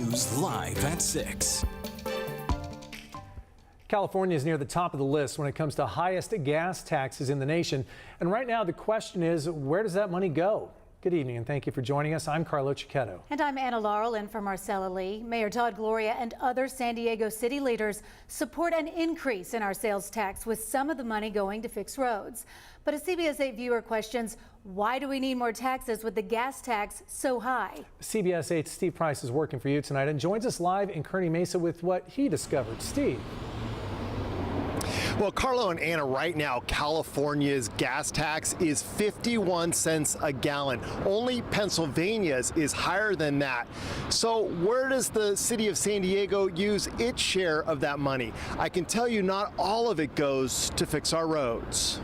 News live at 6. California is near the top of the list when it comes to highest gas taxes in the nation. And right now the question is, where does that money go? Good evening and thank you for joining us. I'm Carlo Cicchetto. And I'm Anna Laurel in for Marcella Lee. Mayor Todd Gloria and other San Diego city leaders support an increase in our sales tax, with some of the money going to fix roads. But a CBS 8 viewer questions, why do we need more taxes with the gas tax so high? CBS 8's Steve Price is working for you tonight and joins us live in Kearny Mesa with what he discovered. Steve. Well, Carlo and Anna, right now, California's gas tax is 51 cents a gallon. Only Pennsylvania's is higher than that. So where does the city of San Diego use its share of that money? I can tell you not all of it goes to fix our roads.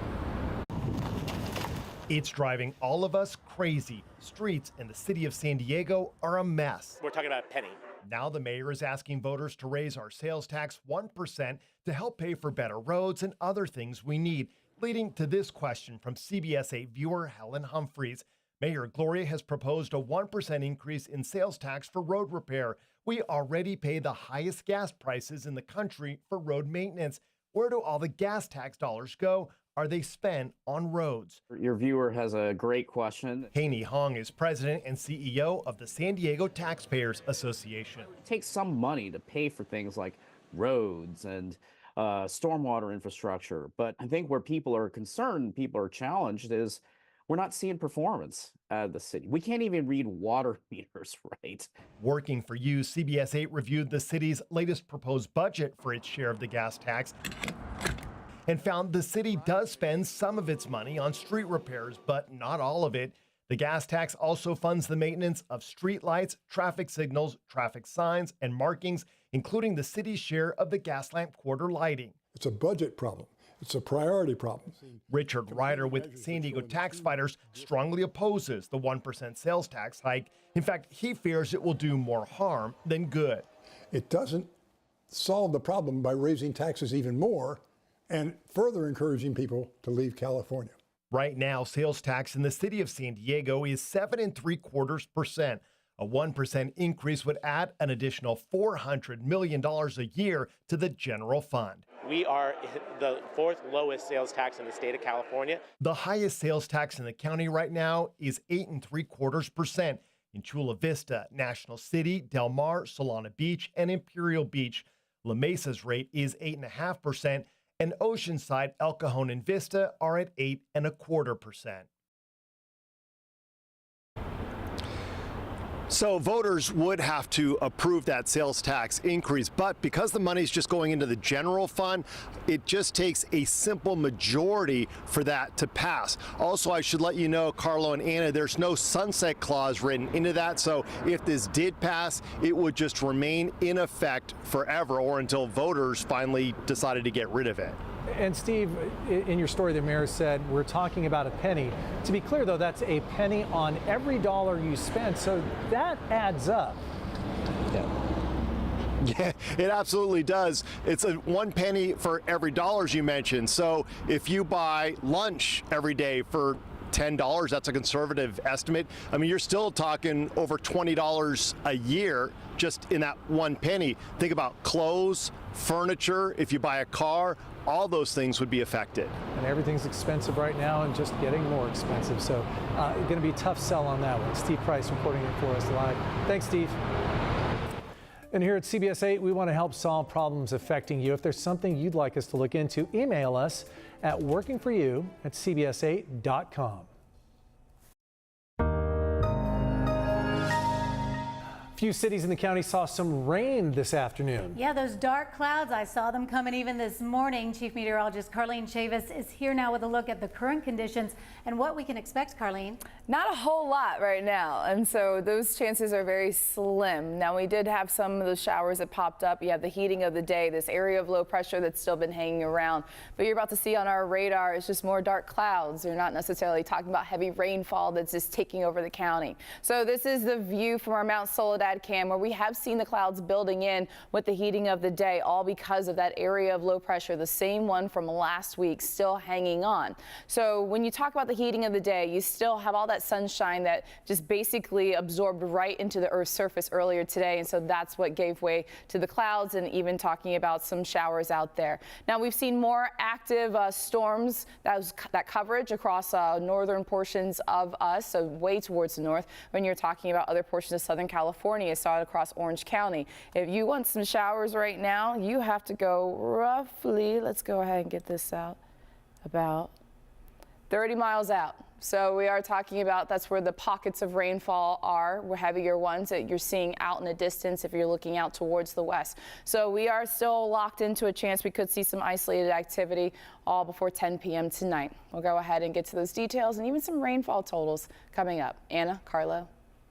It's driving all of us crazy. Streets in the city of San Diego are a mess. We're talking about a penny. Now the mayor is asking voters to raise our sales tax 1% to help pay for better roads and other things we need, leading to this question from CBS 8 viewer Helen Humphreys. Mayor Gloria has proposed a 1% increase in sales tax for road repair. We already pay the highest gas prices in the country for road maintenance. Where do all the gas tax dollars go? Are they spent on roads? Your viewer has a great question. Haney Hong is president and CEO of the San Diego Taxpayers Association. It takes some money to pay for things like roads and stormwater infrastructure. But I think where people are concerned, people are challenged, is we're not seeing performance out of the city. We can't even read water meters right. Working for you, CBS 8 reviewed the city's latest proposed budget for its share of the gas tax and found the city does spend some of its money on street repairs, but not all of it. The gas tax also funds the maintenance of street lights, traffic signals, traffic signs, and markings, including the city's share of the gas lamp quarter lighting. It's a budget problem. It's a priority problem. Richard Ryder with San Diego Tax Fighters strongly opposes the 1% sales tax hike. In fact, he fears it will do more harm than good. It doesn't solve the problem by raising taxes even more and further encouraging people to leave California. Right now, sales tax in the city of San Diego is 7.75%. A 1% increase would add an additional $400 million a year to the general fund. We are the fourth lowest sales tax in the state of California. The highest sales tax in the county right now is 8.75% in Chula Vista, National City, Del Mar, Solana Beach, and Imperial Beach. La Mesa's rate is 8.5%. And Oceanside, El Cajon, and Vista are at 8.25%. So voters would have to approve that sales tax increase, but because the money's just going into the general fund, it just takes a simple majority for that to pass. Also, I should let you know, Carlo and Anna, there's no sunset clause written into that, so if this did pass, it would just remain in effect forever or until voters finally decided to get rid of it. And Steve, in your story, the mayor said we're talking about a penny. To be clear, though, that's a penny on every dollar you spend, so that adds up. Yeah, it absolutely does. It's a 1 penny for every dollar you mentioned. So if you buy lunch every day for $10, that's a conservative estimate. I mean, you're still talking over $20 a year just in that 1 penny. Think about clothes, furniture, if you buy a car, all those things would be affected. And everything's expensive right now and just getting more expensive. So going to be a tough sell on that one. Steve Price reporting it for us live. Thanks, Steve. And here at CBS 8, we want to help solve problems affecting you. If there's something you'd like us to look into, email us at workingforyou@cbs8.com. Few cities in the county saw some rain this afternoon. Yeah, those dark clouds, I saw them coming even this morning. Chief Meteorologist Carlene Chavis is here now with a look at the current conditions and what we can expect, Carlene. Not a whole lot right now, and so those chances are very slim. Now, we did have some of the showers that popped up. You have the heating of the day, this area of low pressure that's still been hanging around. But you're about to see on our radar is just more dark clouds. You're not necessarily talking about heavy rainfall that's just taking over the county. So this is the view from our Mount Soledad overhead cam where we have seen the clouds building in with the heating of the day, all because of that area of low pressure, the same one from last week, still hanging on. So when you talk about the heating of the day, you still have all that sunshine that just basically absorbed right into the Earth's surface earlier today. And so that's what gave way to the clouds, and even talking about some showers out there. Now we've seen more active storms, that coverage across northern portions of us, so way towards the north. When you're talking about other portions of Southern California, saw it across Orange County. If you want some showers right now, you have to go roughly, let's go ahead and get this out, about 30 miles out. So we are talking about, that's where the pockets of rainfall are, heavier ones that you're seeing out in the distance if you're looking out towards the west. So we are still locked into a chance we could see some isolated activity all before 10 p.m. tonight. We'll go ahead and get to those details and even some rainfall totals coming up. Anna, Carlo.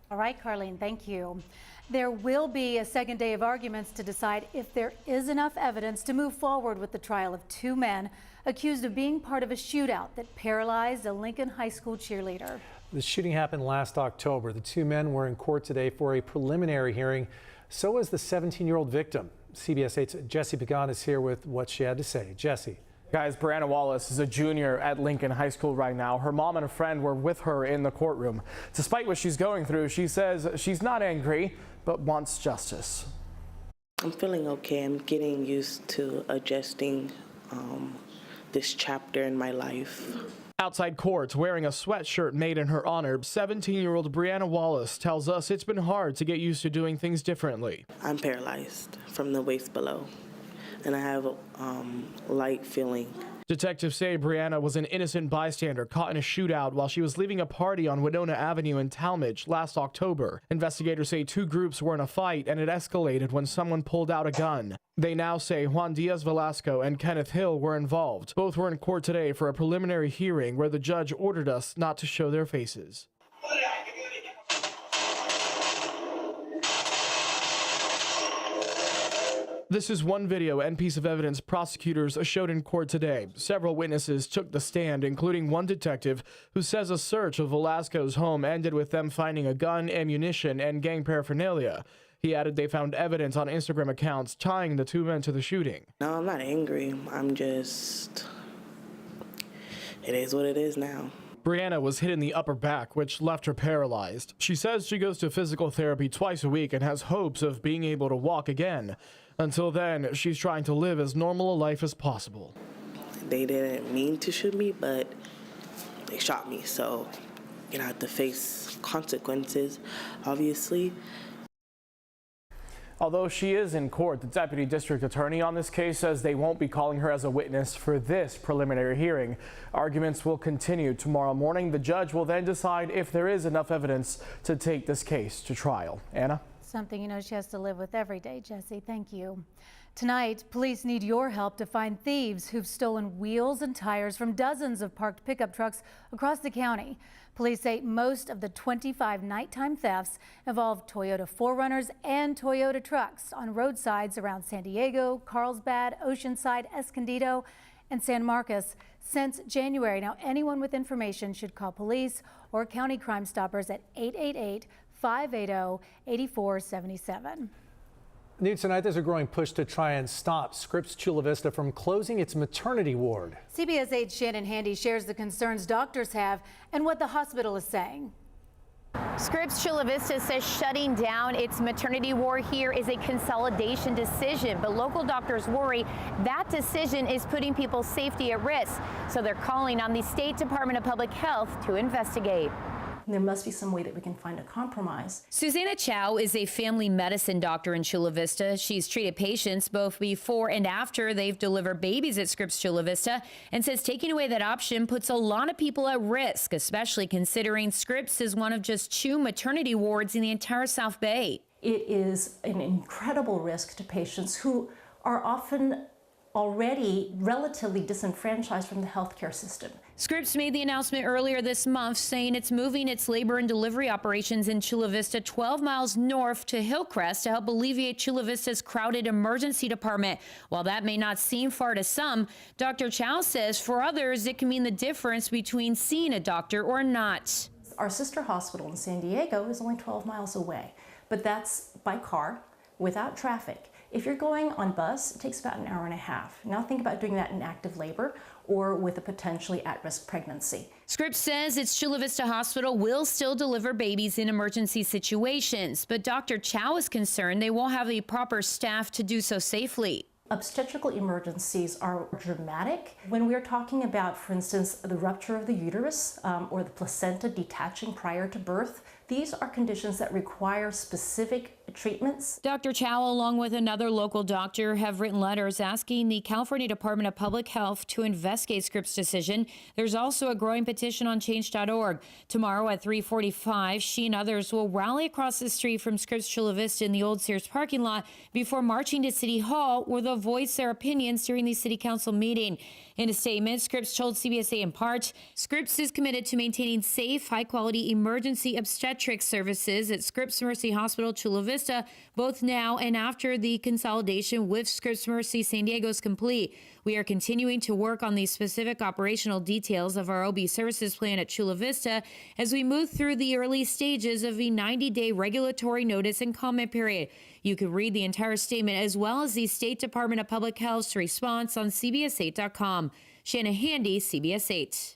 All right, Carlene, thank you. There will be a second day of arguments to decide if there is enough evidence to move forward with the trial of two men accused of being part of a shootout that paralyzed a Lincoln High School cheerleader. The shooting happened last October. The two men were in court today for a preliminary hearing. So was the 17-year-old victim. CBS 8's Jessie Pagan is here with what she had to say. Jessie. Guys, Brianna Wallace is a junior at Lincoln High School right now. Her mom and a friend were with her in the courtroom. Despite what she's going through, she says she's not angry, but wants justice. I'm feeling okay. I'm getting used to adjusting this chapter in my life. Outside court, wearing a sweatshirt made in her honor, 17-year-old Brianna Wallace tells us it's been hard to get used to doing things differently. I'm paralyzed from the waist below, and I have light feeling. Detectives say Brianna was an innocent bystander caught in a shootout while she was leaving a party on Winona Avenue in Talmadge last October. Investigators say two groups were in a fight and it escalated when someone pulled out a gun. They now say Juan Diaz Velasco and Kenneth Hill were involved. Both were in court today for a preliminary hearing where the judge ordered us not to show their faces. This is one video and piece of evidence prosecutors showed in court today. Several witnesses took the stand, including one detective who says a search of Velasco's home ended with them finding a gun, ammunition, and gang paraphernalia. He added they found evidence on Instagram accounts tying the two men to the shooting. No, I'm not angry. I'm just, it is what it is now. Brianna was hit in the upper back, which left her paralyzed. She says she goes to physical therapy twice a week and has hopes of being able to walk again. Until then, she's trying to live as normal a life as possible. They didn't mean to shoot me, but they shot me, so you know, I have to face consequences, obviously. Although she is in court, the deputy district attorney on this case says they won't be calling her as a witness for this preliminary hearing. Arguments will continue tomorrow morning. The judge will then decide if there is enough evidence to take this case to trial. Anna? Something you know she has to live with every day, Jessie. Thank you. Tonight, police need your help to find thieves who've stolen wheels and tires from dozens of parked pickup trucks across the county. Police say most of the 25 nighttime thefts involve Toyota 4Runners and Toyota trucks on roadsides around San Diego, Carlsbad, Oceanside, Escondido, and San Marcos since January. Now, anyone with information should call police or County Crime Stoppers at 888-580-8477. New tonight, there's a growing push to try and stop Scripps Chula Vista from closing its maternity ward. CBS 8's Shannon Handy shares the concerns doctors have and what the hospital is saying. Scripps Chula Vista says shutting down its maternity ward here is a consolidation decision, but local doctors worry that decision is putting people's safety at risk. So they're calling on the State Department of Public Health to investigate. There must be some way that we can find a compromise. Susanna Chow is a family medicine doctor in Chula Vista. She's treated patients both before and after they've delivered babies at Scripps Chula Vista and says taking away that option puts a lot of people at risk, especially considering Scripps is one of just 2 maternity wards in the entire South Bay. It is an incredible risk to patients who are often already relatively disenfranchised from the healthcare system. Scripps made the announcement earlier this month saying it's moving its labor and delivery operations in Chula Vista 12 miles north to Hillcrest to help alleviate Chula Vista's crowded emergency department. While that may not seem far to some, Dr. Chow says for others it can mean the difference between seeing a doctor or not. Our sister hospital in San Diego is only 12 miles away, but that's by car without traffic. If you're going on bus, it takes about an hour and a half. Now think about doing that in active labor or with a potentially at-risk pregnancy. Scripps says its Chula Vista Hospital will still deliver babies in emergency situations, but Dr. Chow is concerned they won't have the proper staff to do so safely. Obstetrical emergencies are dramatic. When we're talking about, for instance, the rupture of the uterus or the placenta detaching prior to birth, these are conditions that require specific treatments. Dr. Chow, along with another local doctor, have written letters asking the California Department of Public Health to investigate Scripps' decision. There's also a growing petition on change.org. Tomorrow at 3:45, she and others will rally across the street from Scripps Chula Vista in the old Sears parking lot before marching to City Hall, where they'll voice their opinions during the City Council meeting. In a statement, Scripps told CBSA in part, Scripps is committed to maintaining safe, high-quality emergency obstetric services at Scripps Mercy Hospital Chula Vista, both now and after the consolidation with Scripps Mercy San Diego is complete. We are continuing to work on the specific operational details of our OB services plan at Chula Vista as we move through the early stages of the 90-day regulatory notice and comment period. You can read the entire statement as well as the State Department of Public Health's response on CBS8.com. Shanna Handy, CBS 8.